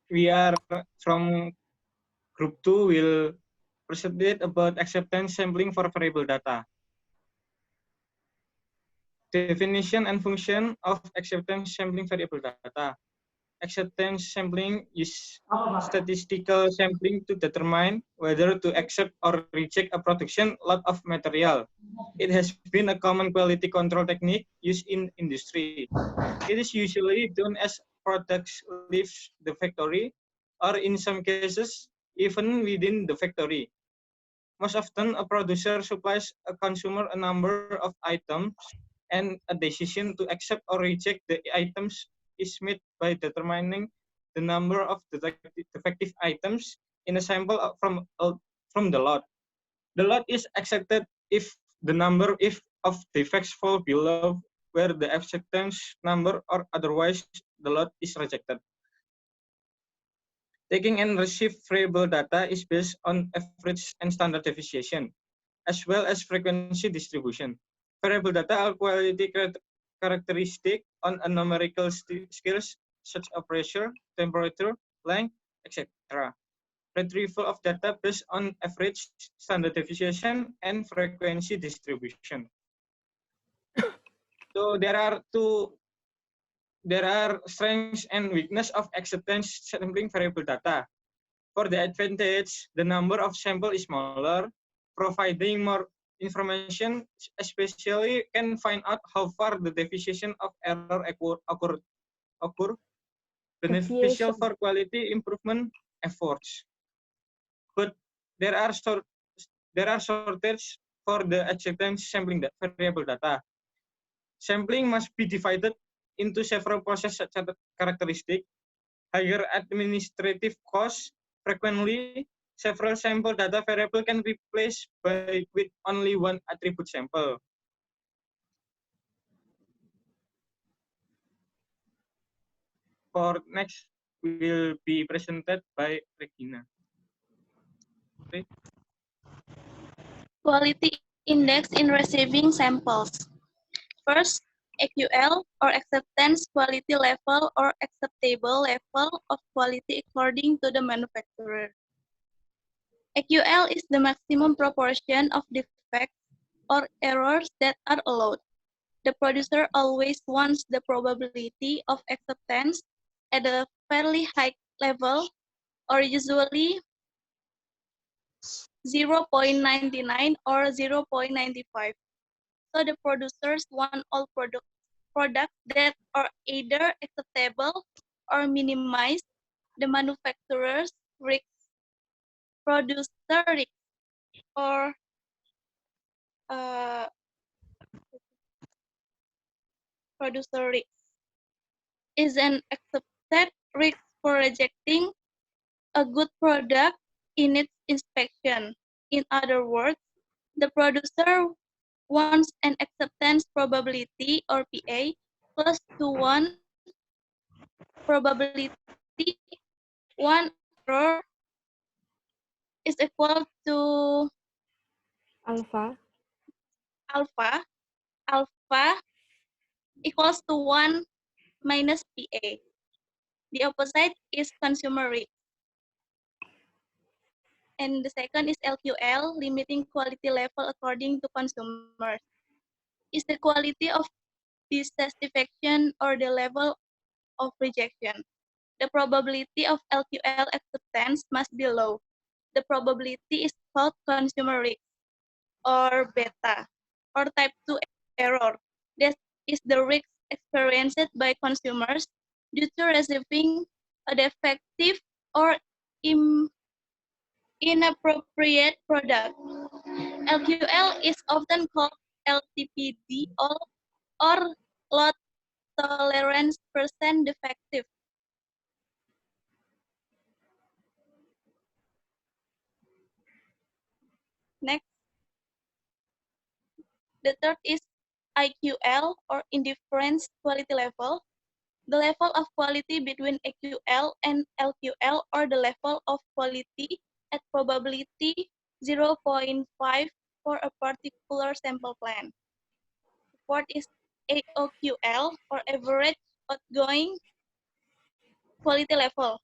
we are from group 2 will proceed about acceptance sampling for variable data. Definition and function of acceptance sampling variable data. Acceptance sampling is statistical sampling to determine whether to accept or reject a production lot of material. It has been a common quality control technique used in industry. It is usually done as products leave the factory, or in some cases, even within the factory. Most often, a producer supplies a consumer a number of items, and a decision to accept or reject the items is made by determining the number of defective items in a sample from the lot. The lot is accepted if the number of defects fall below where the acceptance number, or otherwise the lot is rejected. Taking and receive variable data is based on average and standard deviation, as well as frequency distribution. Variable data are quality characteristic on a numerical scales such as pressure, temperature, length, etc. Retrieval of data based on average, standard deviation, and frequency distribution. So there are strengths and weakness of acceptance sampling variable data. For the advantage, the number of sample is smaller, providing more information, especially can find out how far the deviation of error occur, beneficial for quality improvement efforts. But there are shortages for the acceptance sampling variable data. Sampling must be divided into several process characteristics, higher administrative costs. Frequently, several sample data variable can be replaced with only one attribute sample. For next will be presented by Regina. Okay. Quality index in receiving samples. First, AQL or acceptance quality level or acceptable level of quality according to the manufacturer. AQL is the maximum proportion of defects or errors that are allowed. The producer always wants the probability of acceptance at a fairly high level, or usually 0.99 or 0.95. So the producers want all products that are either acceptable or minimize the manufacturer's risk. Producer risk or producer risk is an accepted risk for rejecting a good product in its inspection. In other words, the producer wants an acceptance probability or PA close to 1 probability 1 error is equal to alpha equals to 1 minus PA. The opposite is consumer risk. And the second is LQL, limiting quality level according to consumers. Is the quality of dissatisfaction or the level of rejection. The probability of LQL acceptance must be low. The probability is called consumer risk, or beta, or type 2 error. That is the risk experienced by consumers due to receiving a defective or inappropriate product. LQL is often called LTPD or lot tolerance percent defective. Next, the third is IQL or indifference quality level. The level of quality between AQL and LQL, or the level of quality at probability 0.5 for a particular sample plan. The fourth is AOQL or average outgoing quality level.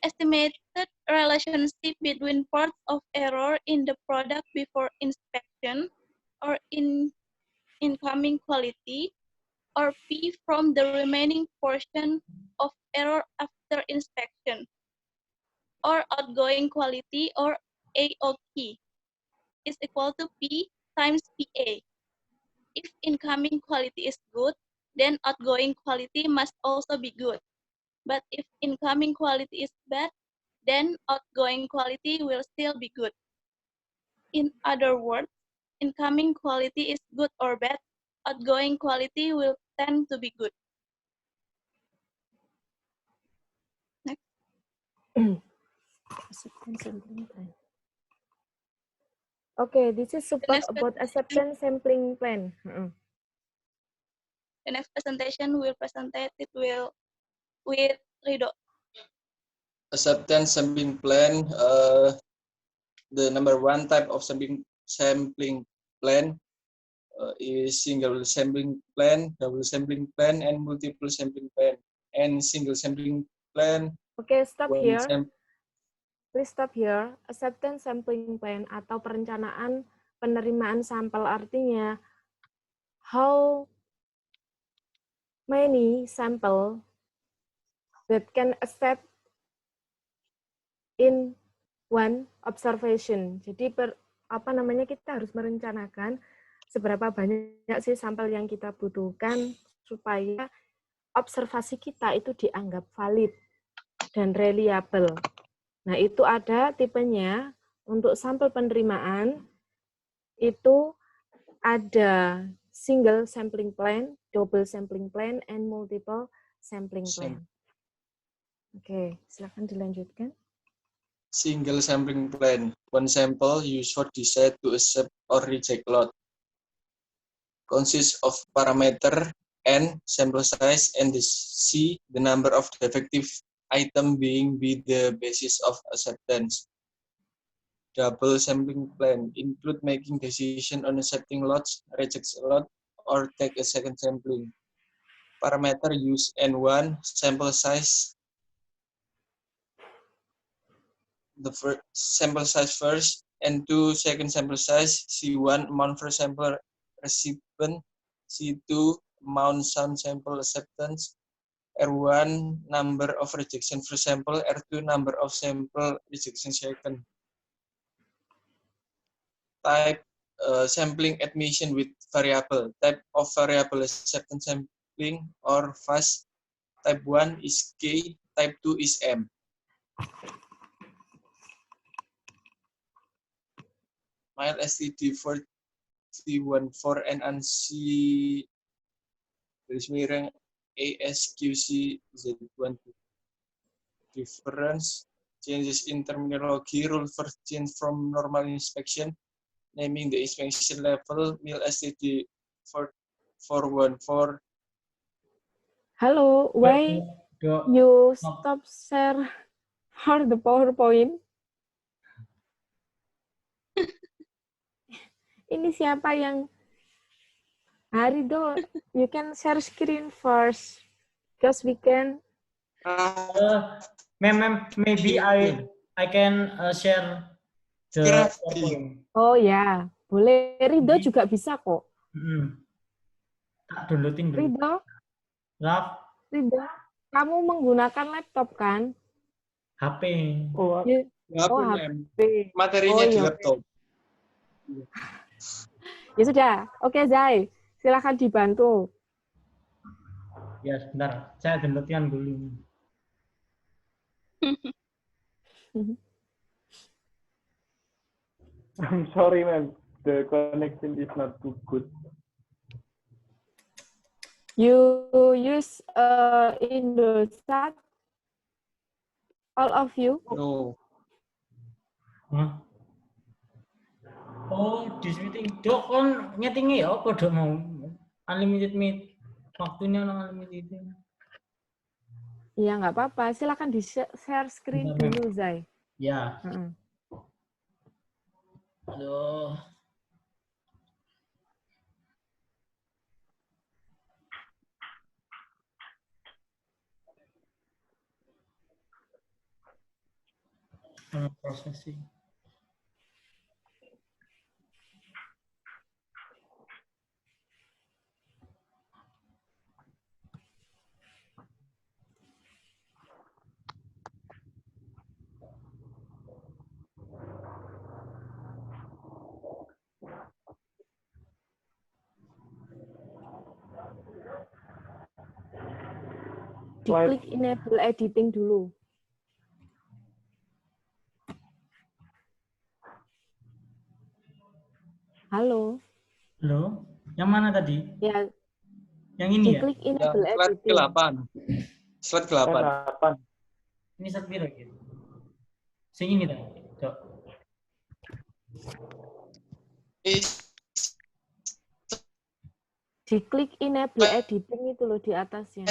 estimated relationship between parts of error in the product before inspection, or in incoming quality, or P from the remaining portion of error after inspection, or outgoing quality, or AOQ, is equal to P times PA. If incoming quality is good, then outgoing quality must also be good. But if incoming quality is bad, then outgoing quality will still be good. In other words, incoming quality is good or bad, outgoing quality will tend to be good. Next. Okay, this is super about acceptance sampling plan. The next presentation will present it with Rido. Acceptance sampling plan. The number one type of sampling plan is single sampling plan, double sampling plan, and multiple sampling plan. And single sampling plan. Okay, stop here. Please stop here. Acceptance sampling plan atau perencanaan penerimaan sampel artinya how many sample that can accept in one observation. Jadi kita harus merencanakan seberapa banyak sih sampel yang kita butuhkan supaya observasi kita itu dianggap valid dan reliable. Nah, itu ada tipenya. Untuk sampel penerimaan itu ada single sampling plan, double sampling plan, and multiple sampling plan. Oke, silakan dilanjutkan. Single sampling plan. One sample used for decide to accept or reject lot. Consists of parameter N, sample size, and C, the number of defective item being be the basis of acceptance. Double sampling plan include making decision on accepting lots, reject a lot, or take a second sampling. Parameter use N1, sample size. The first sample size first, N2, second sample size, C1, amount for sample recipient, C2, amount some sample acceptance, R1, number of rejection for sample, R2, number of sample rejection second. Type sampling admission with variable. Type of variable acceptance sampling or fast. Type 1 is K, type 2 is M. Mile STD 414 and ANSI garis ASQC Z12. Difference changes in terminology. Rule for change from normal inspection. Naming the inspection level. Mile STD 414. Halo, why you stop share for the PowerPoint? Ini siapa yang Harido, you can share screen first because we can. Maybe I can share the PowerPoint. Oh ya, boleh. Rido juga bisa kok. Tak downloadin dulu. Rido, kamu menggunakan laptop kan? HP. Oh, HP. Materinya di laptop. Ya sudah, oke Zai, silakan dibantu. Ya sebentar, saya downloadkan dulu. I'm sorry, man. The connection is not too good. You use Indosat? All of you? No. Huh? Oh, this meeting. Dok, kon nyetingi ya apa dok mau unlimited meet? Waktunya unlimited. Iya, nggak apa-apa. Silakan di-share screen dulu, Zai. Ya. Aduh. Processing. Diklik enable editing dulu. Halo. Halo, yang mana tadi? Ya, Yang ini ya? diklik Yang enable slide editing. ke-8. Slide ke-8. 8. Ini slide biru gitu. Sing ini tadi. Cok. Diklik enable editing itu loh di atasnya.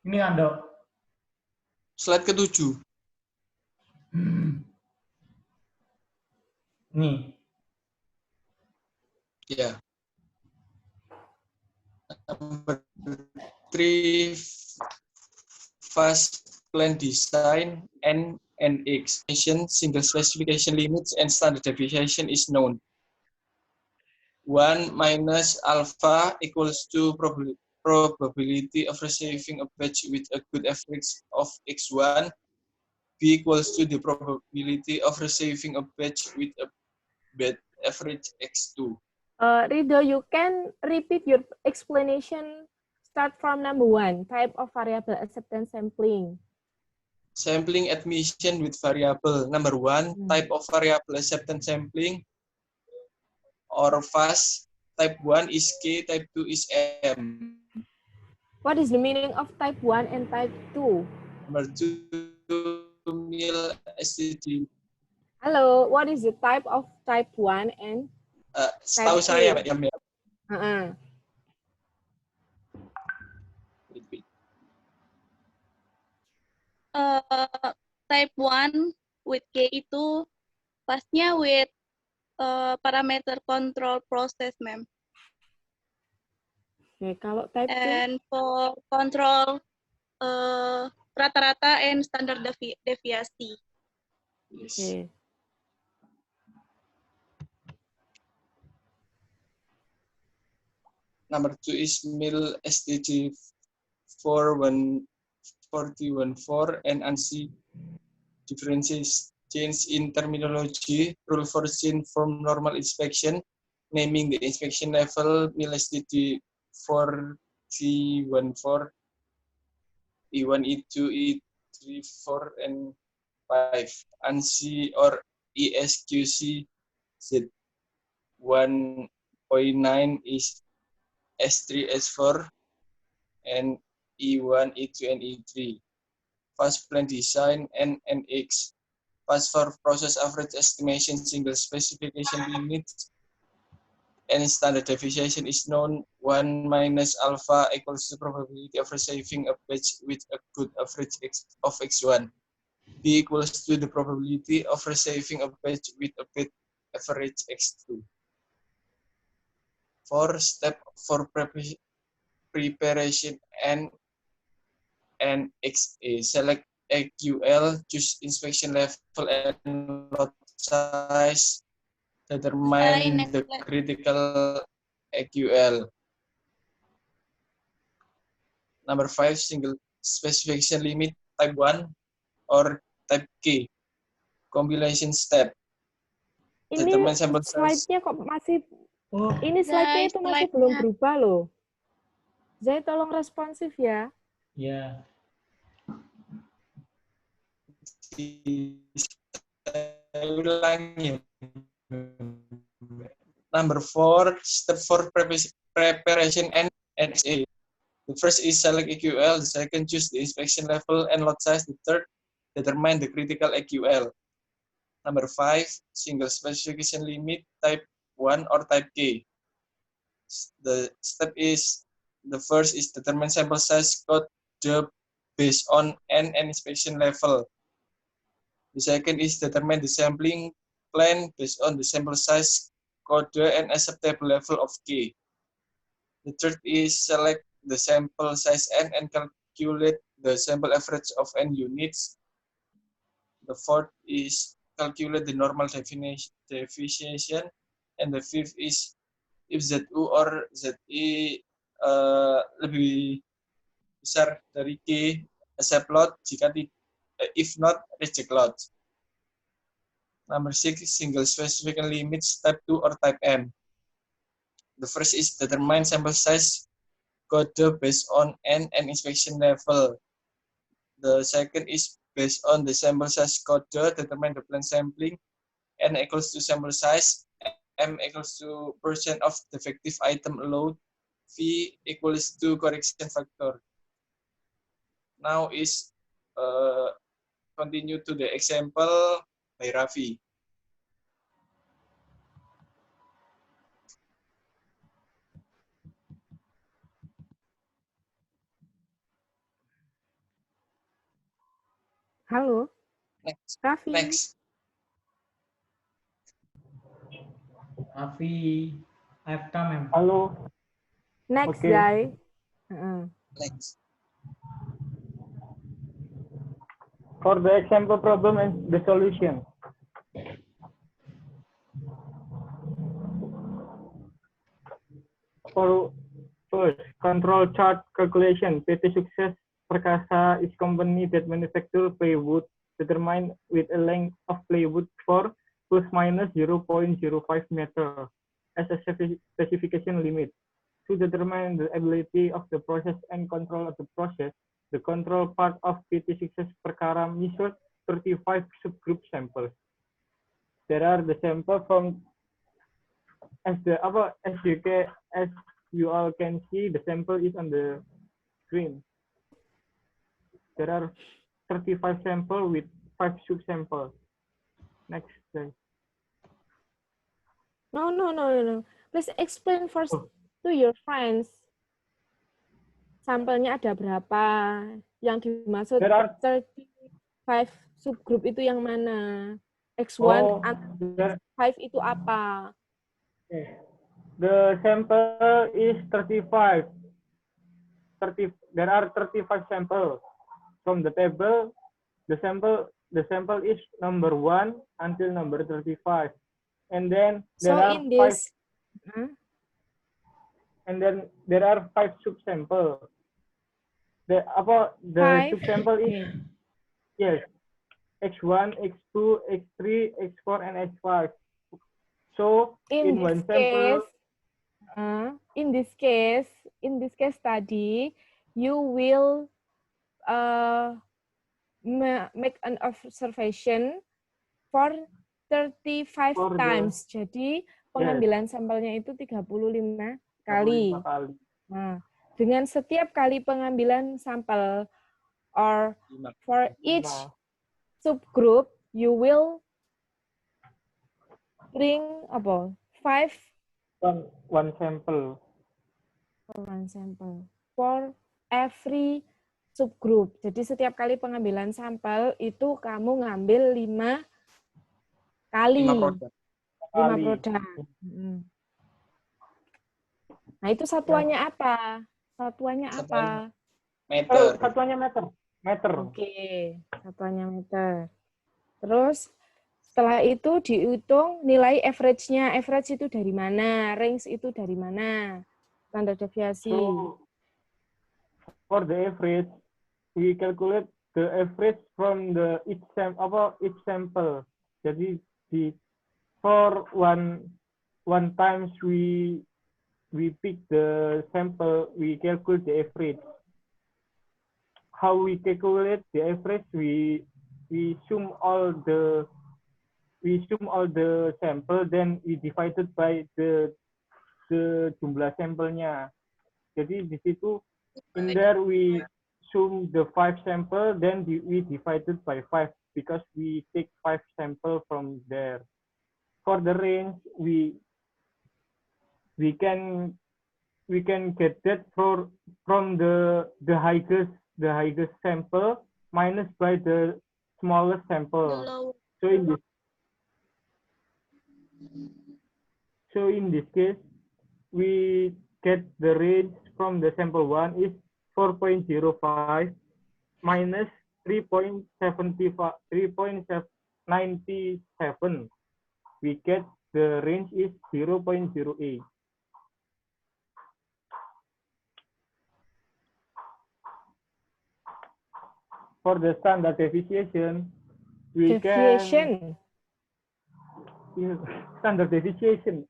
Ini kan, Dok. Slide ke-7. Nih. Ya. Number 3, fast plan design N and X. Single specification limits and standard deviation is known. 1 minus alpha equals to probability of receiving a batch with a good average of x1. B equals to the probability of receiving a batch with a bad average x2. Rido, you can repeat your explanation. Start from number 1, type of variable acceptance sampling. Sampling admission with variable. Number 1, type of variable acceptance sampling or fast. Type 1 is K, type 2 is M. What is the meaning of type 1 and type 2? Number 2, mil STG. Halo, what is the type of type 1 and Setahu type saya, 2? Mbak Yam. Type 1 with K itu pasnya with parameter control process, ma'am. Oke, kalau type 2? And for control rata-rata and standard deviasi. Yes. Okay. Number 2 is mil STG 41414 and ANSI differences change in terminology, rule for scene from normal inspection, naming the inspection level mil STG 4G14, E1, E2, E3, 4, and 5. ANSI or ESQC Z1.9 is S3, S4, and E1, E2, and E3. Fast plan design N and X. Fast for process average estimation single specification limits and standard deviation is known. 1 minus alpha equals the probability of receiving a batch with a good average of x1. B equals to the probability of receiving a batch with a bad average x2. 4 step for preparation and XA. Select AQL, choose inspection level and lot size, determine the critical AQL. Number 5, single specification limit, type 1 or type K. Compilation step. Ini Determine sample size. slide-nya kok masih, ini slide-nya itu masih belum berubah loh. Zai, tolong responsif ya. Ya. Ulangi. Number 4, step for preparation and XA. The first is select AQL, the second choose the inspection level and lot size, the third determine the critical AQL. Number 5, single specification limit type 1 or type K. The step is, the first is determine sample size code based on N and inspection level. The second is determine the sampling plan based on the sample size code and acceptable level of K. The third is select the sample size N and calculate the sample average of N units. The fourth is calculate the normal deviation. And the fifth is if ZU or ZI lebih besar dari K, accept lot, jika if not, reject lot. Number 6, single specification limits type 2 or type M. The first is determine sample size code based on N and inspection level. The second is based on the sample size code, determine the planned sampling. N equals to sample size, M equals to percent of defective item allowed, V equals to correction factor. Now is continue to the example by Raffi. Halo, Next. Raffi. Next. Raffi, Afta, mem. Halo. Next, Okay. Jai. Next. For the example problem and the solution. For first, control chart calculation. PT Sukses Perkasa is company that manufacture plywood determined with a length of plywood for plus minus 0.05 meter as a specification limit. To determine the ability of the process and control of the process, the control part of PT Sukses Perkara measured 35 subgroup samples. There are the sample from as you all can see, the sample is on the screen. There are 35 samples with 5 subsamples. Next slide. No. Please explain first to your friends. Sampelnya ada berapa? Yang dimaksud There are 35 subgroup itu yang mana? X1 atau X5 itu apa? The sample is 35. There are 35 samples. From the table, the sample is number 1 until number 35. And then there are and then there are 5 subsamples. The subsample is yes, X1, X2, X3, X4, and X5. So in one sample, in this case study, you will make an observation for 35 times. Jadi pengambilan sampelnya itu 35 kali. Nah, dengan setiap kali pengambilan sampel or for each subgroup, you will bring one sample. One sample for every subgroup. Jadi setiap kali pengambilan sampel itu kamu ngambil 5 kali. 5 produk. Nah, itu satuannya apa? Meter. Satuannya meter. Oke, satuannya meter. Terus setelah itu dihitung nilai average-nya. Average itu dari mana? Range itu dari mana? Standar deviasi. So, for the average, we calculate the average from the each sample. Jadi for one times we pick the sample, we calculate the average. How we calculate the average? We sum all the sample, then we divided by the jumlah sampelnya. Jadi di situ in there we sum the 5 sample, then we divided by 5. because we take 5 samples from there. For the range, we can get that from the highest sample minus by the smallest The sample. low. So in this case, we get the range from the sample 1 is 4.05 minus 3.97. We get the range is 0.08. For the standard deviation, we can standard deviation,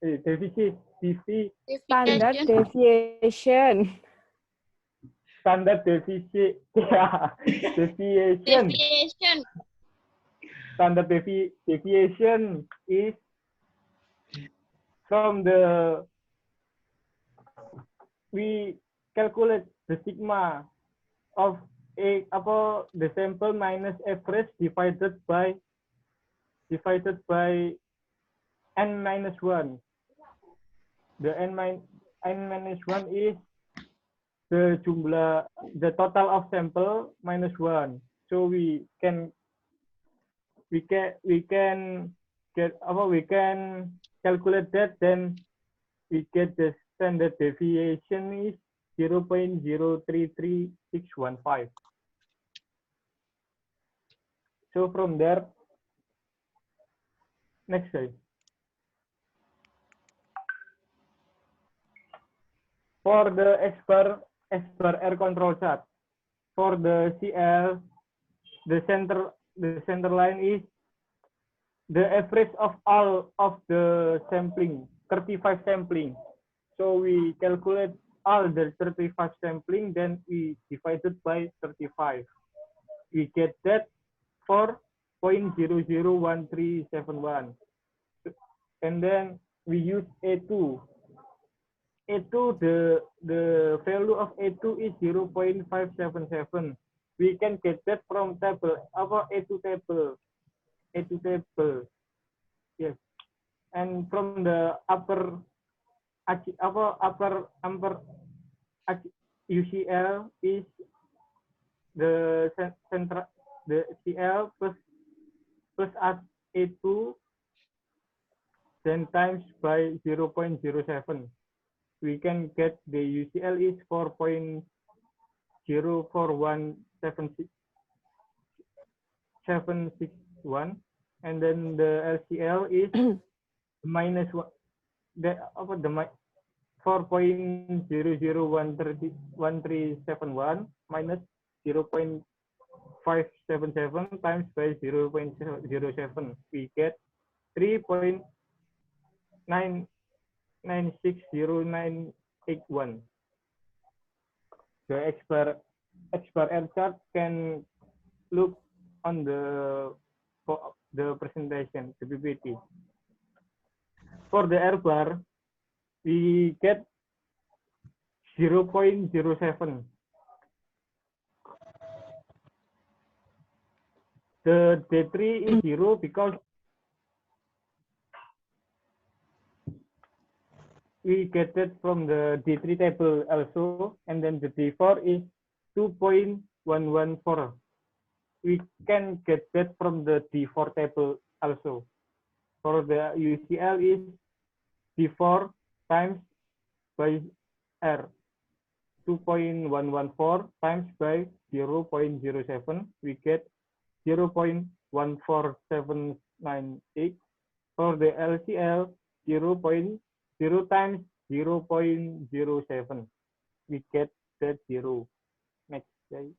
Standard deviation. standard deviation, yeah, deviation. Deviation. Standard deviation is from the, we calculate the sigma of the sample minus average divided by n minus 1. The n minus 1 is the total of sample minus 1. So we can calculate that, then we get the standard deviation is 0.033615. So from there, next slide. For the as per air control chart, for the CL, the center line is the average of all of the sampling, 35 sampling. So we calculate all the 35 sampling, then we divided by 35. We get that for 0.001371. And then we use A2. A2, the value of A2 is 0.577. We can get that from table, our A2 table. Yes. And from the upper UCL is the CL plus A2 then times by 0.07. We can get the UCL is 4.041761, and then the LCL is minus 1. The 4.001371 minus 0.577 times by 0.07. We get 3.960981. The expert air chart can look on the presentation, the PPT. For the air bar, we get 0.07. The D3 is 0 because we get it from the D3 table also, and then the D4 is 2.114. We can get that from the D4 table also. For the UCL is D4 times by R, 2.114 times by 0.07. We get 0.14798. For the LCL, 0.0 times 0.07. We get that 0. Next slide.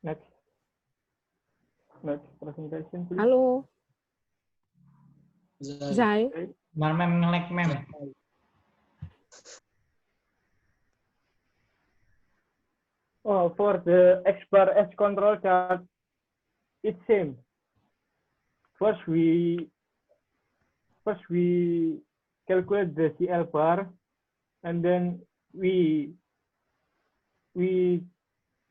Next presentation, please. Halo, Zai. Mem nge-lag mem. Oh, for the X-bar S control chart, it's same. First we calculate the CL bar, and then we we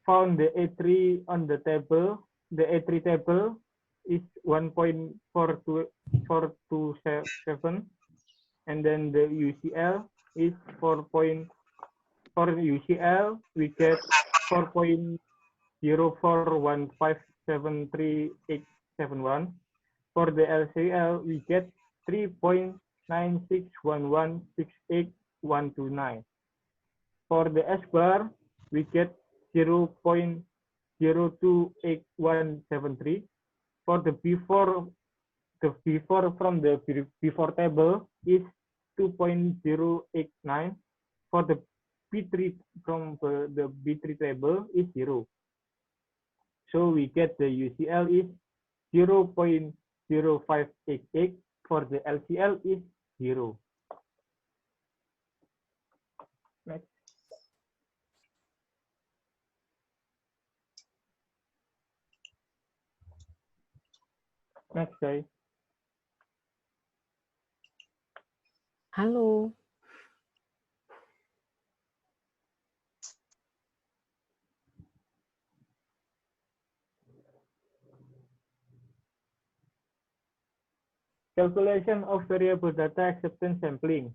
found the A3 on the table. The A3 table is 1.4247, and then the UCL is 4. For UCL, we get 4.04157381. For the LCL, we get 3.961168.129. For the S bar, we get 0.028173. For the B4 from the B4 table is 2.089. For the B3 from the B3 table is 0. So we get the UCL is 0.0588. For the LCL is 0. Next. Next, guys. Halo. Calculation of variable data acceptance sampling.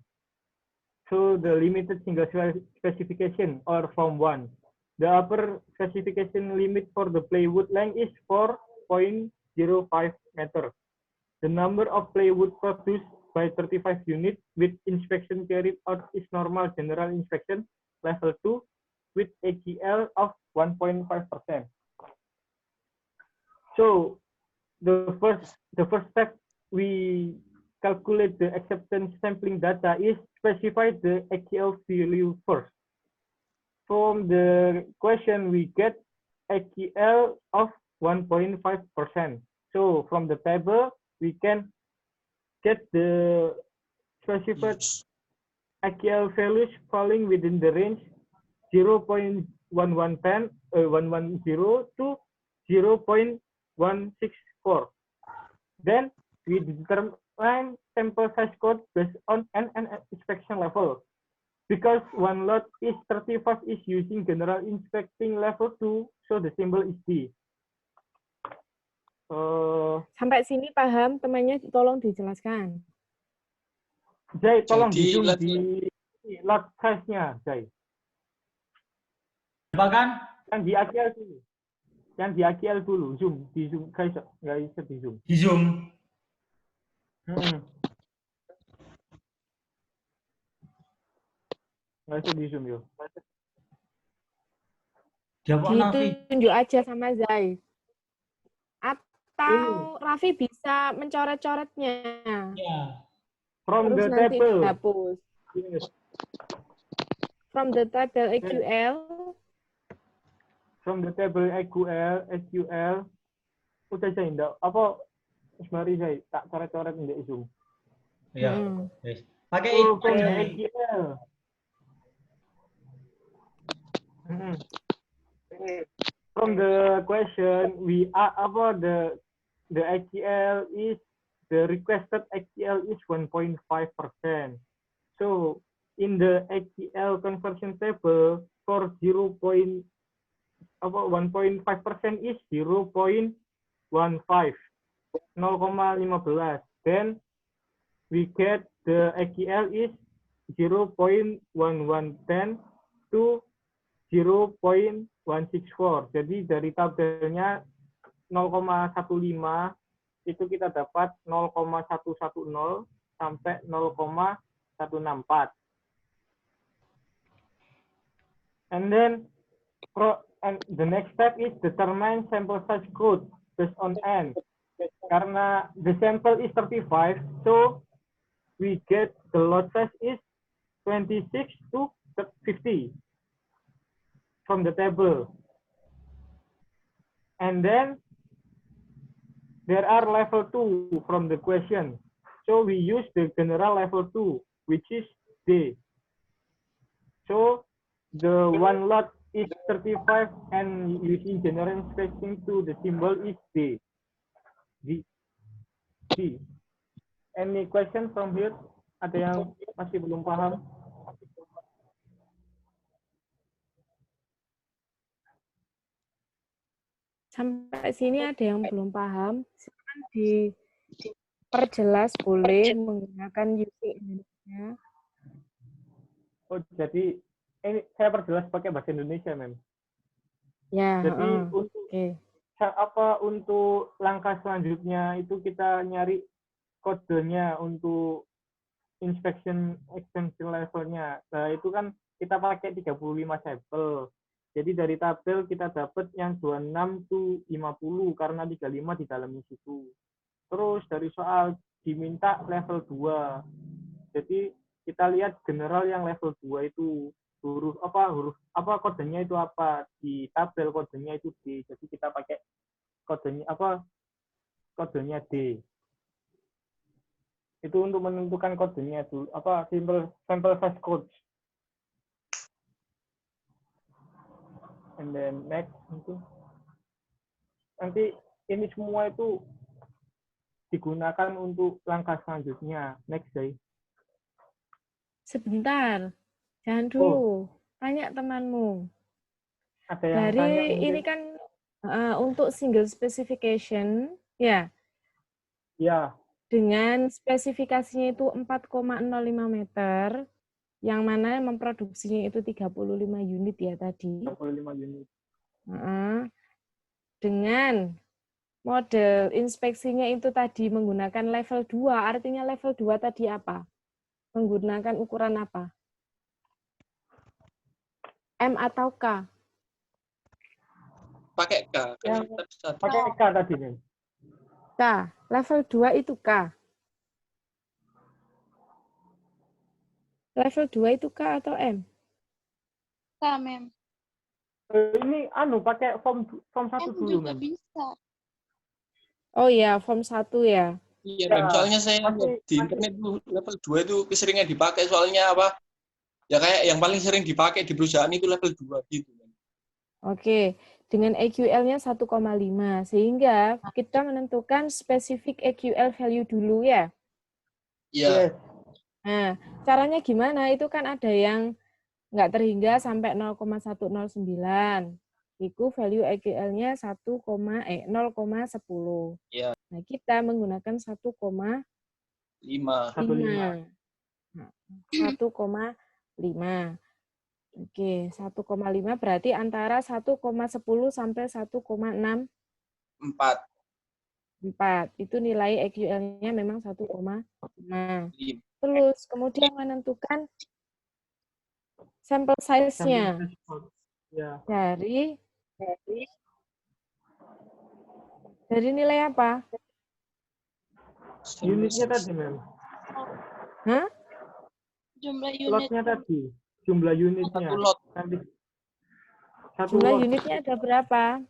So the limited single specification or form 1. The upper specification limit for the plywood length is 4.05 meter. The number of plywood produced by 35 units with inspection carried out is normal general inspection level 2 with AGL of 1.5%. So the first step we calculate the acceptance sampling data is specify the AGL value first. From the question, we get AGL of 1.5%. So from the table, we can get the specified AGL values falling within the range 0.1110 to 0.164. Then we determine sample size code based on N inspection level. Because one lot is 35 is using general inspecting level 2, so the symbol is D. Sampai sini paham, temannya tolong dijelaskan. Jai, tolong Jadi, di zoom di lot size-nya, Jai. Apa kan? Yang di AGL dulu. Yang di AGL dulu, zoom, di zoom, guys, nggak bisa di zoom. Di zoom. Nggak bisa di zoom, yo. Ditunjuk aja sama Zai. Atau Raffi bisa mencoret-coretnya. Ya. From Terus the nanti table. dihapus. Yes. From the table AQL. From the table SQL. Udah saya enggak apa mari saya tak coret-coret di zoom. Ya. Yes. Pakai Oh, itu from the aja. SQL. From the question, we are about the HCL is the requested HCL is 1.5%. So in the HCL conversion table for 1.5% is 0.15, 0,15. Then we get the HCL is 0.1110 to 0.164. Jadi dari tabelnya 0,15 itu kita dapat 0,110 sampai 0,164. And then the next step is determine sample size code based on N. Karena the sample is 35, so we get the lot size is 26 to 50 from the table. And then there are level 2 from the question. So we use the general level 2, which is D. So the one lot is 35 and using general inspection to the symbol is D. D. Any question from here? Ada yang masih belum paham? Sampai sini ada yang belum paham, silakan diperjelas, boleh menggunakan using Indonesia. Oh, jadi ini saya perjelas pakai bahasa Indonesia, Mem. Ya, Jadi untuk oke. untuk langkah selanjutnya itu kita nyari kodenya untuk inspection extension levelnya. Nah, itu kan kita pakai 35 sampel. Jadi dari tabel kita dapat yang 26 to 50 karena 35 di dalamnya situ. Terus dari soal diminta level 2. Jadi kita lihat general yang level 2 itu huruf apa kodenya itu apa, di tabel kodenya itu D. Jadi kita pakai kodenya D. Itu untuk menentukan kodenya dulu, sample size code. And then next itu nanti ini semua itu digunakan untuk langkah selanjutnya. Next day. Sebentar, jangan dulu. Tanya temanmu. Ada yang Dari tanya mungkin? ini kan untuk single specification, ya. Ya. Dengan spesifikasinya itu 4,05 meter, yang mana memproduksinya itu 35 unit ya tadi. 35 unit. Dengan model inspeksinya itu tadi menggunakan level 2, artinya level 2 tadi apa? Menggunakan ukuran apa? M atau K? Pakai K. Pakai K tadi nih. K. Level 2 itu K. Level 2 itu K atau M? K, Mem. Ini pakai form 1 M dulu, juga Mem. bisa. Oh ya, form 1 ya. Iya, Mem. Soalnya saya di internet itu level 2 itu keseringnya dipakai soalnya apa? Ya kayak yang paling sering dipakai di perusahaan itu level 2 gitu. Oke, dengan EQL-nya 1,5 sehingga kita menentukan spesifik EQL value dulu ya. Iya. Yes. Nah, caranya gimana? Itu kan ada yang nggak terhingga sampai 0,109. Itu value EQL-nya 0,10. Iya. Nah, kita menggunakan 1,5. 1,5. Oke, 1,5 berarti antara 1,10 sampai 1,64. 4. Itu nilai EQL-nya memang 1,5. Terus kemudian menentukan sampel size-nya. Ya. Dari nilai apa? Unitnya tadi, Mem. Hah? Jumlah unit. Lotnya tadi. Jumlah unitnya. Satu lot. Nanti. Jumlah lot. unitnya ada berapa?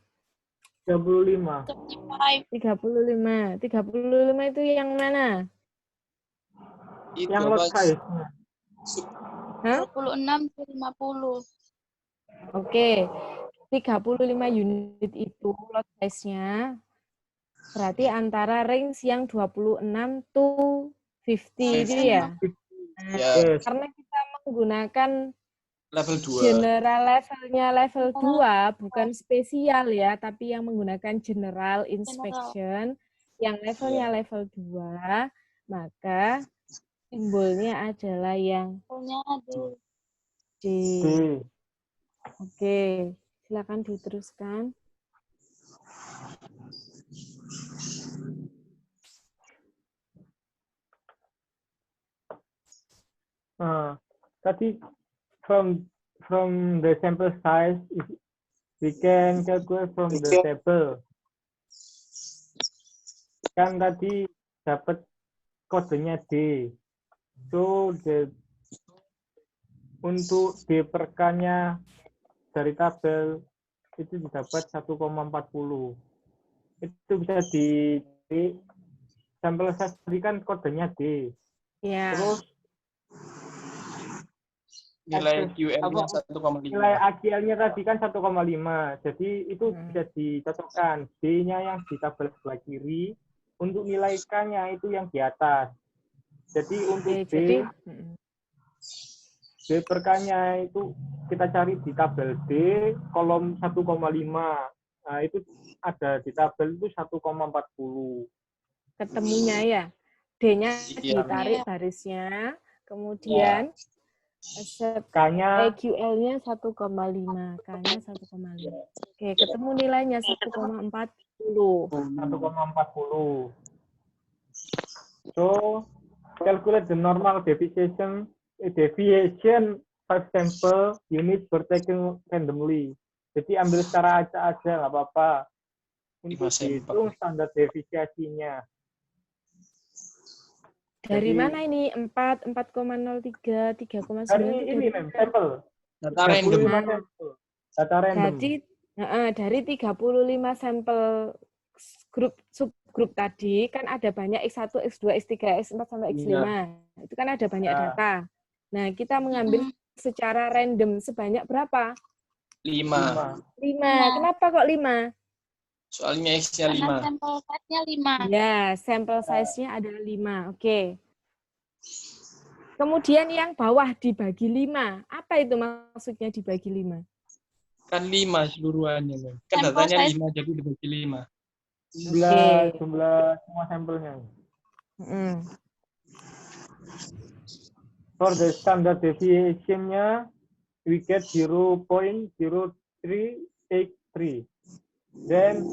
35. 35. 35 itu yang mana? Itu Yang lot size-nya. Hah? 26 ke 50. Oke. 35 unit itu lot size-nya berarti antara range yang 26 to 50 itu ya. Ya. Karena kita menggunakan Level 2. general levelnya level 2, bukan spesial ya, tapi yang menggunakan general inspection yang levelnya level 2, maka simbolnya adalah yang D. Oke, silakan diteruskan. Tadi from the sample size, we can calculate from the table. Kan tadi dapat kodenya D. So untuk D per K-nya dari tabel itu didapat 1,40. Itu bisa di sampel size tadi kan kodenya D. Ya. Terus nilai QL-nya 1,5. Nilai AQL-nya tadi kan 1,5. Jadi itu bisa dicocokkan. D-nya yang di tabel sebelah kiri, untuk nilai K-nya itu yang di atas. Jadi untuk D per K-nya itu kita cari di tabel D, kolom 1,5. Nah, itu ada di tabel itu 1,40. Ketemunya ya. D-nya Iya. ditarik barisnya, kemudian K-nya EQL-nya 1,5, K-nya 1,5. Oke, ketemu nilainya 1,40. 1,40. So, calculate the normal deviation per sample unit per taken randomly. Jadi ambil secara acak aja, nggak apa-apa. Untuk dihitung standar deviasinya. Dari Jadi, mana ini? 4, 4,03, 3,9 dari ini, itu sampel. Data random. 35 sampel. Data random. Dari 35 sampel subgrup tadi, kan ada banyak X1, X2, X3, X4, sampai X5. Itu kan ada banyak data. Nah, kita mengambil secara random sebanyak berapa? 5. 5. Kenapa kok 5? Soalnya X-nya 5. Karena sampel size-nya 5. Ya, sampel size-nya adalah 5. Oke. Kemudian yang bawah dibagi 5. Apa itu maksudnya dibagi 5? Kan 5 seluruhannya. Kan Sampel datanya size. 5, jadi dibagi 5. Jumlah semua sampelnya. For the standard deviation-nya, we get 0.0383. Then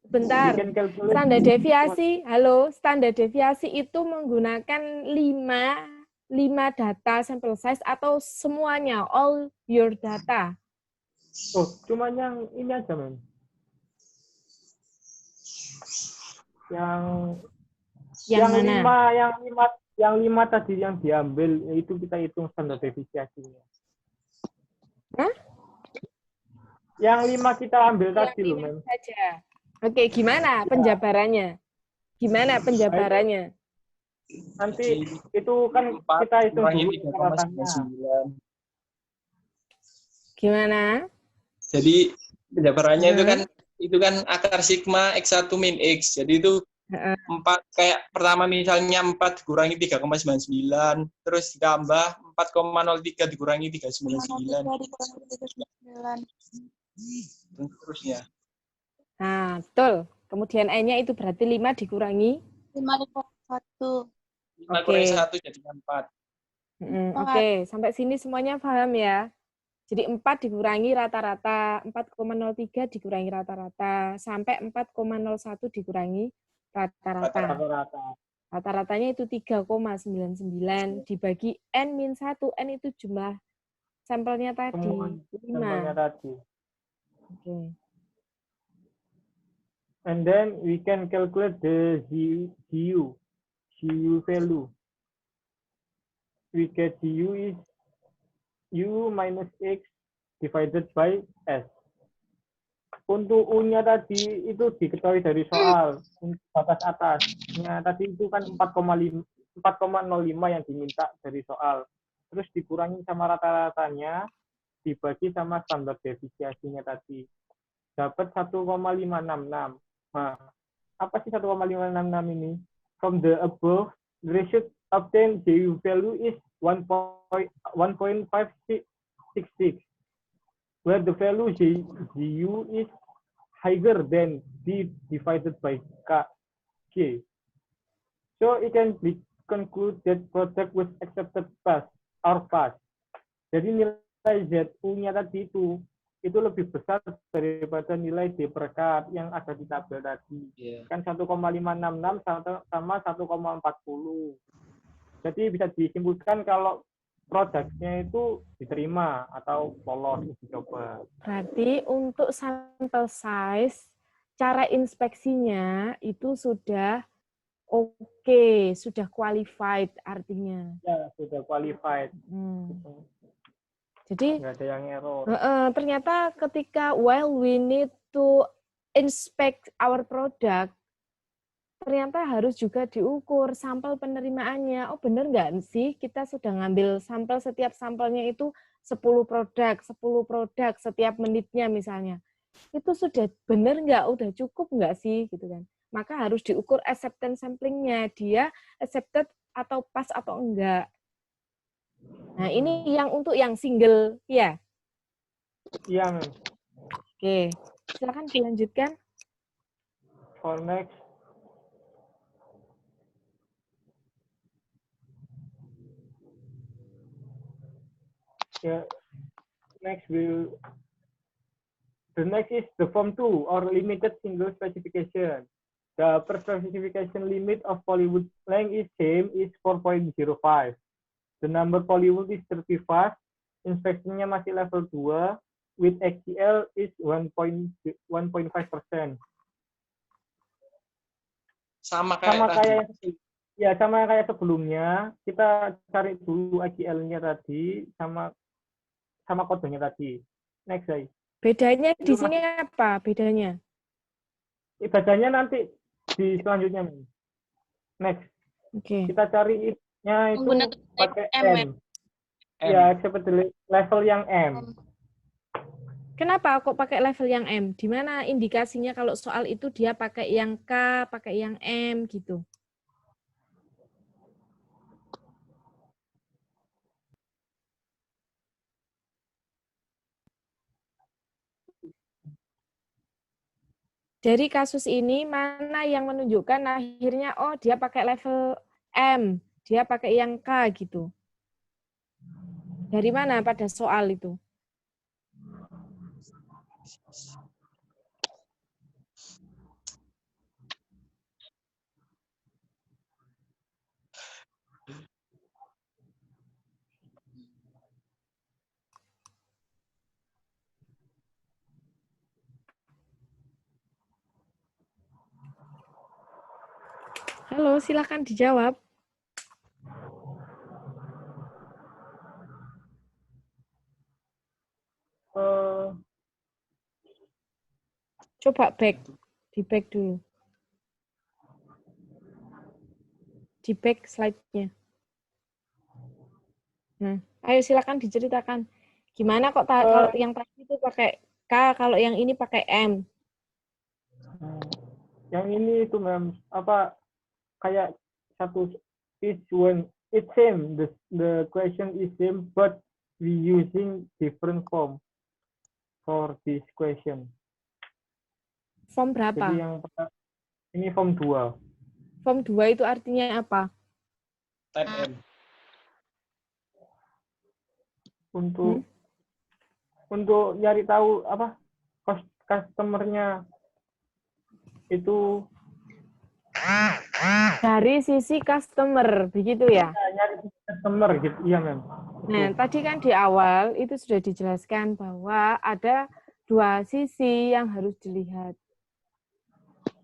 Bentar, we can calculate standar deviasi, standar deviasi itu menggunakan 5 data sample size atau semuanya, all your data? Oh, cuma yang ini aja, Mem. Yang mana? Yang 5 tadi yang diambil, itu kita hitung standar deviasinya. Hah? Yang 5 kita ambil tadi loh, Mem. Saja. Oke, gimana penjabarannya? Nanti itu kan kita hitung dulu rata-ratanya. Gimana? Jadi penjabarannya itu kan akar sigma X1 min X. Jadi itu 4, kayak pertama misalnya 4 dikurangi 3,99, terus ditambah 4,03 dikurangi 3,99. Dan seterusnya. Nah, betul. Kemudian N-nya itu berarti 5 dikurangi 5,1. 5 kurangi 1 jadi 4. Oke, sampai sini semuanya paham ya? Jadi 4 dikurangi rata-rata, 4,03 dikurangi rata-rata, sampai 4,01 dikurangi rata-rata. Rata-ratanya itu 3,99 dibagi N-1. N itu jumlah sampelnya tadi. 5. Sampelnya tadi. Oke. And then we can calculate the GU value. We get GU is U minus X divided by S. Untuk U-nya tadi itu diketahui dari soal batas atasnya tadi itu kan 4,05 yang diminta dari soal. Terus dikurangi sama rata-ratanya dibagi sama standar deviasinya tadi. Dapat 1,566. Nah, apa sih 1,566 ini? From the above, the should obtain GU value is 1.566, where the value GU is higher than D divided by K. So it can be concluded that product was accepted pass or pass. Jadi nilai ZU-nya tadi itu lebih besar daripada nilai D per K yang ada di tabel tadi. Kan 1,566 sama 1,40. Jadi bisa disimpulkan kalau produknya itu diterima atau lolos uji coba. Berarti untuk sampel size, cara inspeksinya itu sudah oke, sudah qualified artinya. Ya, sudah qualified. Jadi nggak ada yang error. Ternyata ketika while we need to inspect our product, ternyata harus juga diukur sampel penerimaannya. Oh benar nggak sih kita sudah ngambil sampel, setiap sampelnya itu 10 produk setiap menitnya misalnya. Itu sudah benar nggak, udah cukup nggak sih gitu kan. Maka harus diukur acceptance samplingnya, dia accepted atau pass atau enggak. Nah, ini yang untuk yang single, ya? Iya, Mem. Oke. Silakan dilanjutkan. For next, next the next is the form 2 or limited single specification. The per specification limit of polywood length is same is 4.05. The number polywood is 35. Inspeksinya masih level 2 with HCl is 1.5%. Sama kayak tadi. Sama kayak sebelumnya. Kita cari dulu HCl-nya tadi sama kodenya tadi. Next, guys. Bedanya di sini apa? Bedanya? Bedanya nanti di selanjutnya. Next. Oke. Kita carinya itu pakai M. Ya, seperti level yang M. Kenapa kok pakai level yang M? Di mana indikasinya kalau soal itu dia pakai yang K, pakai yang M gitu? Dari kasus ini, mana yang menunjukkan akhirnya, oh dia pakai level M, dia pakai yang K gitu. Dari mana pada soal itu? Halo, silakan dijawab. Coba di back dulu. Di back slide-nya. Nah, ayo silakan diceritakan. Gimana kok kalau yang tadi itu pakai K, kalau yang ini pakai M? Yang ini itu kayak satu each one it's same, the question is same but we using different form for this question. Form berapa? Jadi yang ini form 2. Form 2 itu artinya apa? Type M. Untuk nyari tahu apa customer-nya itu dari sisi customer, begitu ya? Nyari customer gitu, iya Mem. Nah, tadi kan di awal itu sudah dijelaskan bahwa ada dua sisi yang harus dilihat.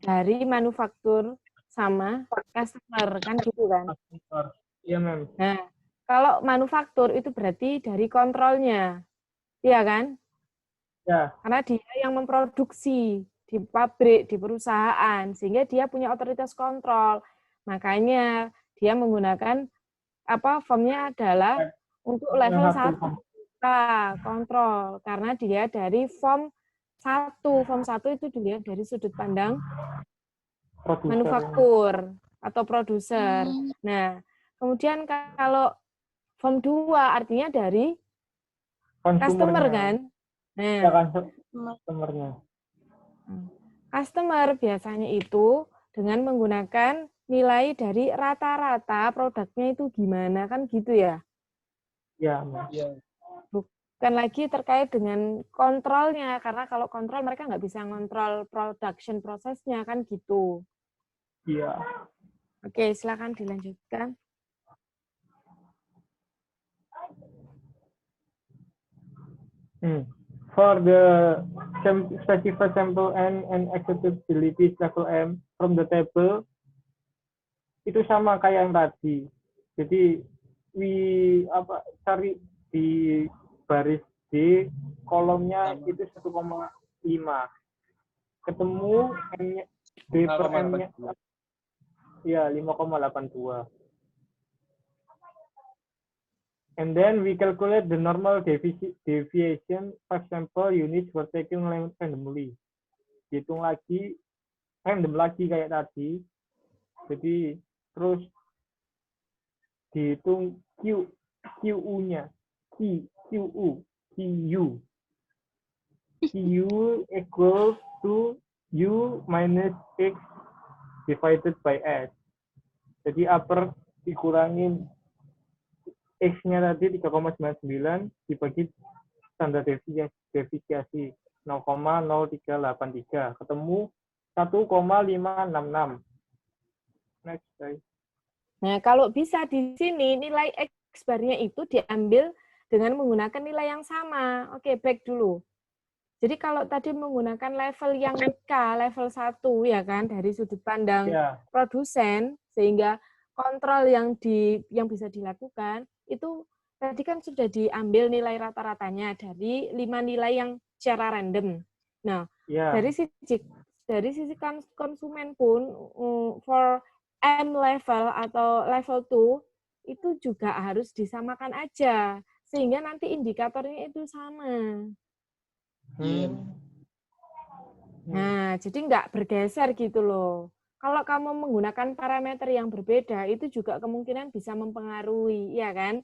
Dari manufaktur sama customer, kan gitu kan? Iya Mem. Nah, kalau manufaktur itu berarti dari kontrolnya, iya kan? Ya. Karena dia yang memproduksi di pabrik, di perusahaan, sehingga dia punya otoritas kontrol. Makanya dia menggunakan formnya adalah untuk level 1 kontrol, karena dia dari form 1. Form 1 itu dilihat dari sudut pandang manufaktur atau produser. Nah, kemudian kalau form 2 artinya dari customer kan? Nah, ya, customer-nya. Customer biasanya itu dengan menggunakan nilai dari rata-rata produknya itu gimana, kan gitu ya? Ya. Bukan lagi terkait dengan kontrolnya, karena kalau kontrol mereka nggak bisa ngontrol production prosesnya, kan gitu. Iya. Oke, silakan dilanjutkan. For the specified sample and acceptability level M from the table, itu sama kayak yang tadi. Jadi cari di baris D, kolomnya itu 1,5. Ketemu M-nya, D per M-nya, ya 5,82. And then we calculate the normal deviation, for example, units were taken randomly. Hitung lagi, random lagi kayak tadi. Jadi terus dihitung QU-nya, QU. Q equals to U minus X divided by S. Jadi upper dikurangin X-nya tadi 3,99 dibagi standar deviasi 0,0383 ketemu 1,566. Next, guys. Nah, kalau bisa di sini nilai X bar-nya itu diambil dengan menggunakan nilai yang sama. Oke, back dulu. Jadi kalau tadi menggunakan level yang K, level 1 ya kan, dari sudut pandang produsen, sehingga kontrol yang bisa dilakukan, itu tadi kan sudah diambil nilai rata-ratanya dari 5 nilai yang secara random. Nah, dari sisi konsumen pun, for M level atau level 2, itu juga harus disamakan aja, sehingga nanti indikatornya itu sama. Nah, jadi nggak bergeser gitu loh. Kalau kamu menggunakan parameter yang berbeda, itu juga kemungkinan bisa mempengaruhi, ya kan?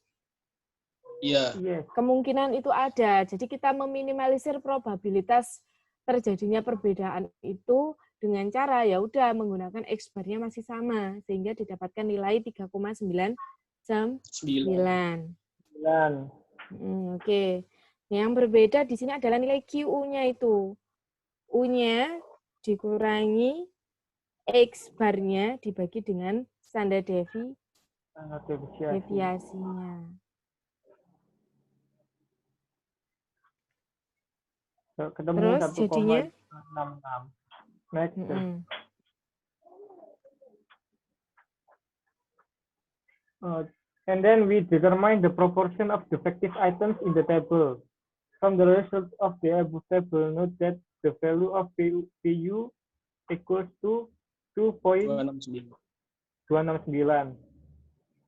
Iya. Kemungkinan itu ada. Jadi kita meminimalisir probabilitas terjadinya perbedaan itu dengan cara ya udah menggunakan X bar-nya masih sama, sehingga didapatkan nilai 3,99. Oke. Yang berbeda di sini adalah nilai QU-nya itu. U-nya dikurangi X bar-nya dibagi dengan standar deviasinya. Ketemu terus jadinya 1,66. Next. And then we determine the proportion of defective items in the table. From the result of the above table, note that the value of PU equals to 2.269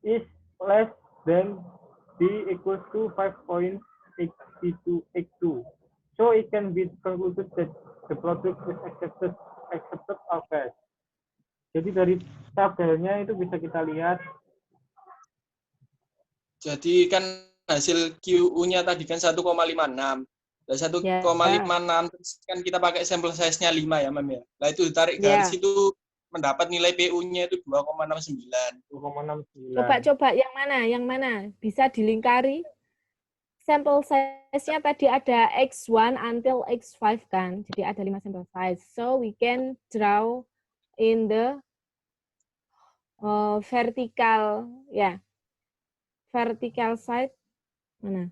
is less than B equals to 5.8282. So it can be concluded that the product is accepted or bad. Jadi dari tabelnya itu bisa kita lihat. Jadi kan hasil QU-nya tadi kan 1,56. Nah, 1,56 terus kan kita pakai sampel size-nya 5 ya, Mem ya. Nah, itu ditarik garis itu mendapat nilai PU-nya itu 2,69. Coba yang mana? Yang mana? Bisa dilingkari. Sampel size-nya tadi ada X1 until X5 kan. Jadi ada 5 sampel size. So we can draw in the vertical side mana?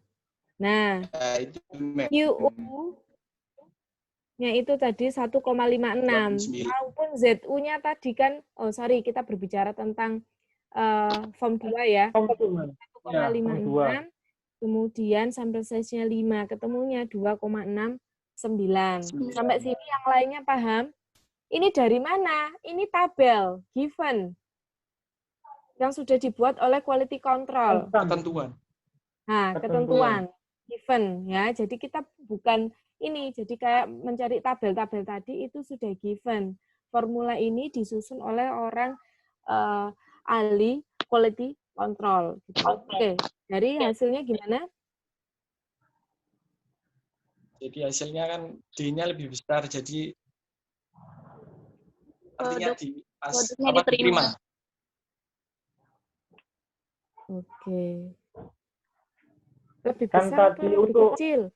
Nah, QU-nya itu tadi 1,56 maupun ZU-nya tadi kan, kita berbicara tentang form 2 ya. 1,56, kemudian sampel size-nya 5, ketemunya 2,69. Sampai sini yang lainnya paham? Ini dari mana? Ini tabel, given. Yang sudah dibuat oleh quality control. Ketentuan. Nah, ketentuan. Given ya. Jadi kita bukan ini, jadi kayak mencari tabel-tabel tadi itu sudah given. Formula ini disusun oleh orang ahli quality control. Gitu. Oke. Dari hasilnya gimana? Jadi hasilnya kan D-nya lebih besar, jadi artinya diterima. Oke. Lebih besar atau lebih kecil?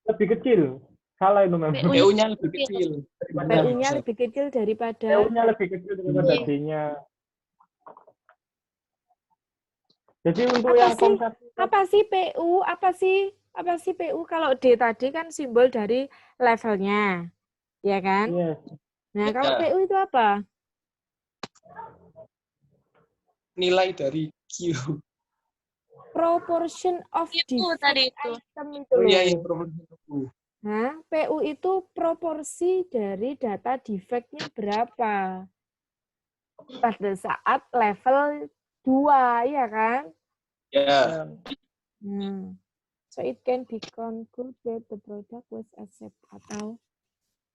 Lebih kecil. Salah itu memang. PU-nya lebih kecil. PU-nya lebih kecil daripada D-nya. Jadi untuk yang apa sih PU? Apa sih PU? Kalau D tadi kan simbol dari levelnya. Ya kan? Yes. Nah, kalau PU itu apa? Nilai dari Q. Proportion of defect item itu. Iya, proportion of Q. Nah, PU itu proporsi dari data defect-nya berapa pada saat level 2, ya kan? Ya. So it can be concluded that the product was accepted atau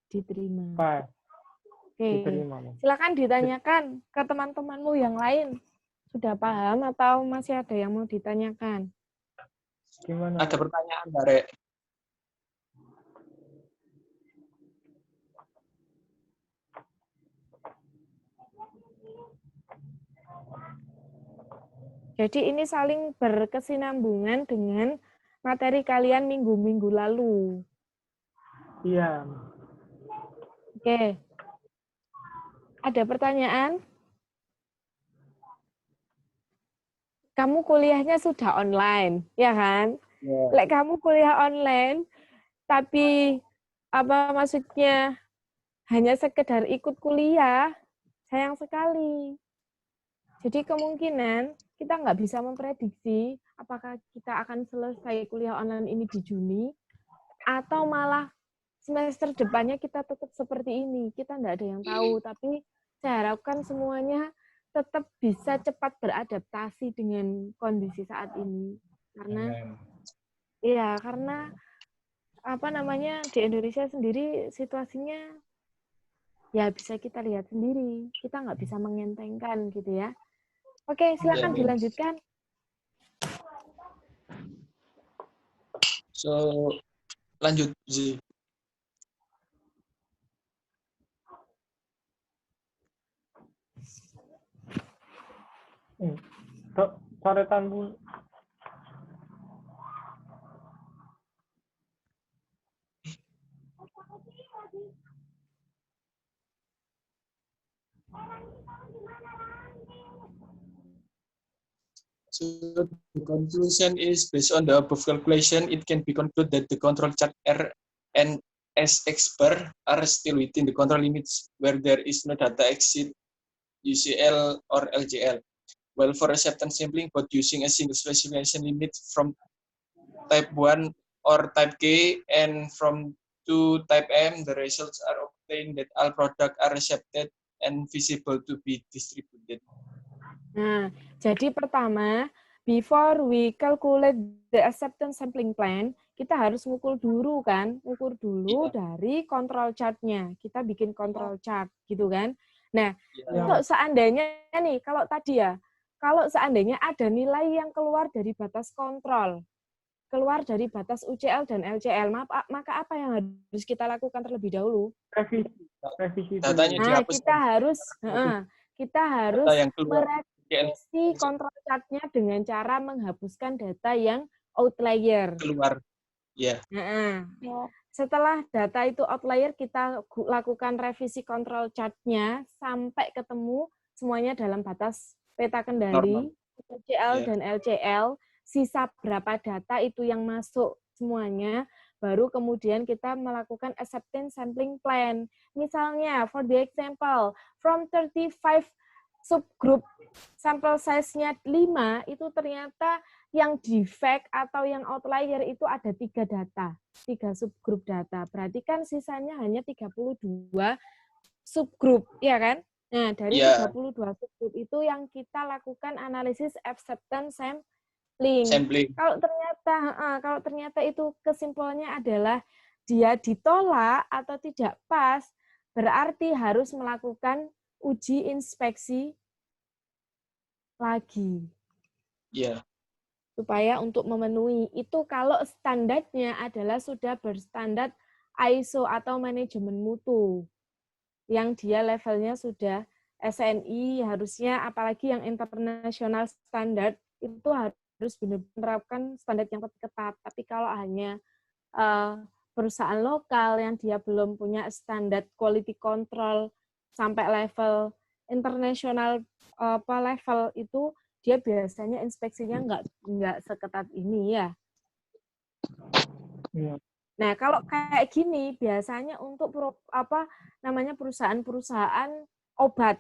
diterima. Oke. Silakan ditanyakan ke teman-temanmu yang lain. Sudah paham atau masih ada yang mau ditanyakan? Gimana? Ada pertanyaan, Mbak Rek. Jadi ini saling berkesinambungan dengan materi kalian minggu-minggu lalu. Iya. Oke. Ada pertanyaan? Kamu kuliahnya sudah online, ya kan? Ya. Lek kamu kuliah online, tapi apa maksudnya hanya sekedar ikut kuliah, sayang sekali. Jadi kemungkinan kita nggak bisa memprediksi apakah kita akan selesai kuliah online ini di Juni, atau malah semester depannya kita tetap seperti ini. Kita nggak ada yang tahu, tapi saya harapkan semuanya tetap bisa cepat beradaptasi dengan kondisi saat ini. Karena apa namanya, di Indonesia sendiri situasinya ya bisa kita lihat sendiri. Kita nggak bisa mengentengkan gitu ya. Oke, silakan dilanjutkan. So, lanjut, Zi. Coretan dulu. So the conclusion is based on the above calculation, it can be concluded that the control chart R and SX bar are still within the control limits where there is no data exceed UCL or LCL. Well, for acceptance sampling, but using a single specification limit from type 1 or type K and from to type M, the results are obtained that all products are accepted and feasible to be distributed. Nah, jadi pertama, before we calculate the acceptance sampling plan, kita harus ngukur dulu dari control chart-nya. Kita bikin control chart, gitu kan. Nah, untuk seandainya nih, kalau seandainya ada nilai yang keluar dari batas kontrol, keluar dari batas UCL dan LCL, maka apa yang harus kita lakukan terlebih dahulu? Revisi. Datanya kita harus merevisi kontrol chart-nya dengan cara menghapuskan data yang outlier. Keluar. Ya. Setelah data itu outlier, kita lakukan revisi kontrol chart-nya sampai ketemu semuanya dalam batas peta kendali, UCL dan LCL. Sisa berapa data itu yang masuk semuanya, baru kemudian kita melakukan acceptance sampling plan. Misalnya, for the example, from 35 subgroup sampel size-nya 5, itu ternyata yang defect atau yang outlier itu ada 3 data, 3 subgroup data. Berarti kan sisanya hanya 32 subgroup, ya kan? Nah, dari 32 subgroup itu yang kita lakukan analisis acceptance sampling. Kalau ternyata itu kesimpulannya adalah dia ditolak atau tidak pas, berarti harus melakukan uji inspeksi lagi. Iya. Supaya untuk memenuhi itu, kalau standarnya adalah sudah berstandar ISO atau manajemen mutu, yang dia levelnya sudah SNI, harusnya apalagi yang internasional standar itu harus benar-benar menerapkan standar yang ketat. Tapi kalau hanya perusahaan lokal yang dia belum punya standar quality control sampai level internasional level, itu dia biasanya inspeksinya nggak seketat ini ya. Nah, kalau kayak gini biasanya untuk perusahaan-perusahaan obat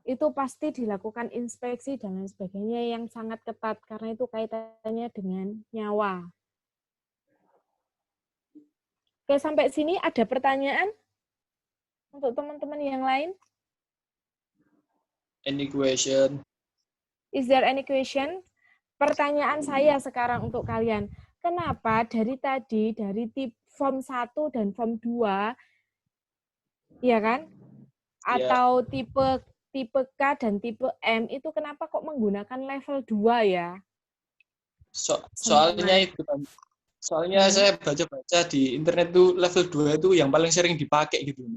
itu pasti dilakukan inspeksi dan lain sebagainya yang sangat ketat karena itu kaitannya dengan nyawa. Oke, sampai sini ada pertanyaan untuk teman-teman yang lain? Any question? Is there any question? Pertanyaan saya sekarang untuk kalian. Kenapa dari form 1 dan form 2, ya kan? Atau tipe K dan tipe M itu kenapa kok menggunakan level 2 ya? Soalnya itu kan. Soalnya saya baca-baca di internet tuh level 2 itu yang paling sering dipakai gitu.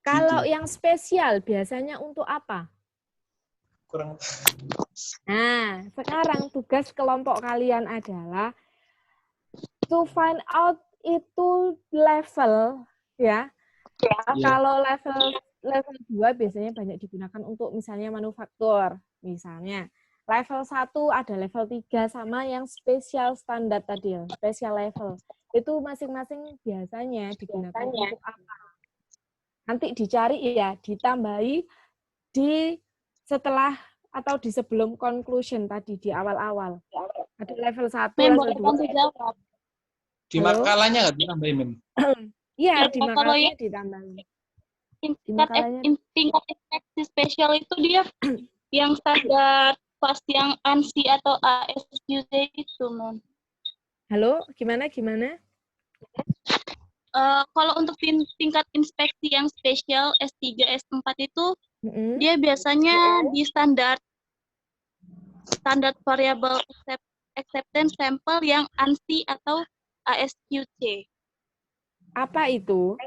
Kalau yang spesial biasanya untuk apa? kurang. Nah, sekarang tugas kelompok kalian adalah to find out itu level ya. Iya. Kalau level 2 biasanya banyak digunakan untuk misalnya manufaktur, misalnya. Level 1 ada level 3 sama yang spesial standar tadi ya, special level. Itu masing-masing biasanya digunakan untuk apa? Nanti dicari ya, ditambahi di setelah atau di sebelum conclusion tadi di awal-awal. Ada level 1, Mem, level boleh 2. bantu jawab? Di Halo? makalahnya nggak ditambahin, Mem? Iya, Ya, di kalau makalahnya yang ditambahin. tingkat makalahnya- tingkat inspeksi spesial itu dia yang standar pas yang ANSI atau ASQC itu, Mem. Halo, gimana? Kalau untuk tingkat inspeksi yang spesial S3, S4 itu Mm-mm. dia biasanya di standar variable acceptance sample yang ANSI atau ASQC. Apa itu?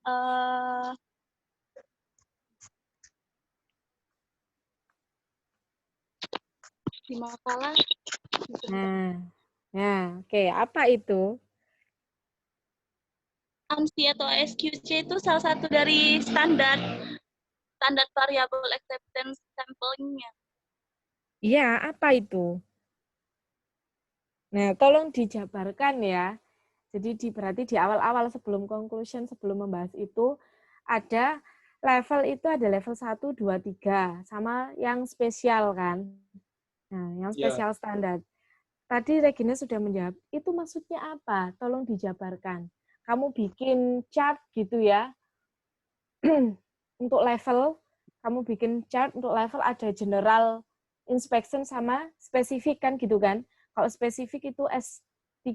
Eh, di makalah Nah, oke. Apa itu? ANSI atau ASQC itu salah satu dari standar variable acceptance sampling-nya. Iya, apa itu? Nah, tolong dijabarkan ya. Jadi berarti di awal-awal sebelum conclusion, sebelum membahas itu, ada level itu ada level 1, 2, 3. Sama yang spesial kan. Nah, yang Ya. spesial standar. Tadi Regina sudah menjawab, itu maksudnya apa? Tolong dijabarkan. Kamu bikin chart gitu ya. Untuk level, kamu bikin chart untuk level ada general inspection sama spesifik kan gitu kan. Kalau spesifik itu S3,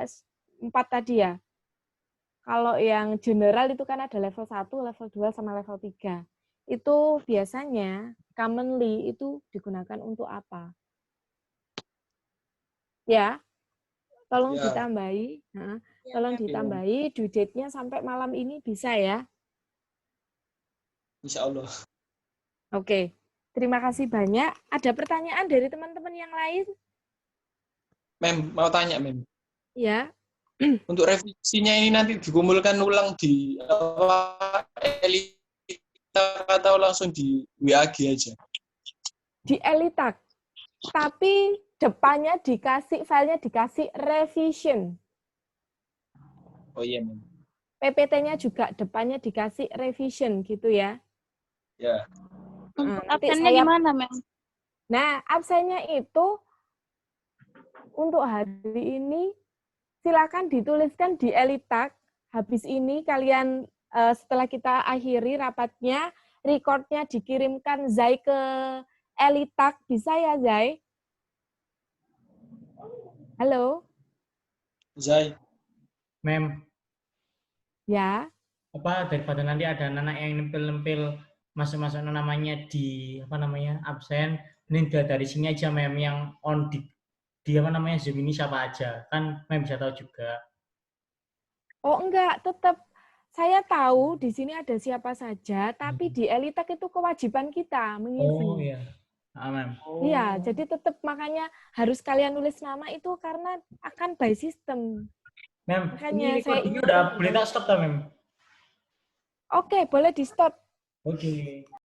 S4 tadi ya. Kalau yang general itu kan ada level 1, level 2, sama level 3. Itu biasanya commonly itu digunakan untuk apa? Ya, tolong Ya. ditambahi. Nah, tolong Mem. ditambahi due date-nya sampai malam ini bisa ya. Insya Allah. Oke, terima kasih banyak. Ada pertanyaan dari teman-teman yang lain? Mem, mau tanya, Mem. Ya, Untuk revisinya ini nanti dikumpulkan ulang di Elita atau langsung di WAG aja? di Elitak. Tapi depannya dikasih, filenya dikasih revision. Oh iya, Mem. PPT-nya juga depannya dikasih revision gitu ya. Ya. Untuk Nanti absennya gimana, Mem? Nah, absennya itu untuk hari ini silakan dituliskan di Elitak. Habis ini kalian setelah kita akhiri rapatnya, recordnya dikirimkan Zai ke Elitak. Bisa ya, Zai? Halo? Zai. Mem, Ya. apa daripada nanti ada anak yang nempel-nempel masuk-masuk namanya di apa namanya absen, ini dari sini aja Mem yang on di apa namanya Zoom ini siapa aja, kan Mem bisa tahu juga. Oh, enggak, tetap saya tahu di sini ada siapa saja, tapi di Elitak itu kewajiban kita mengisi. Oh iya, Mem. Iya, jadi tetap makanya harus kalian nulis nama itu karena akan by system. Mem, Makanya ini saya recordingnya udah boleh tak stop tak Mem? Oke, boleh di stop. Oke.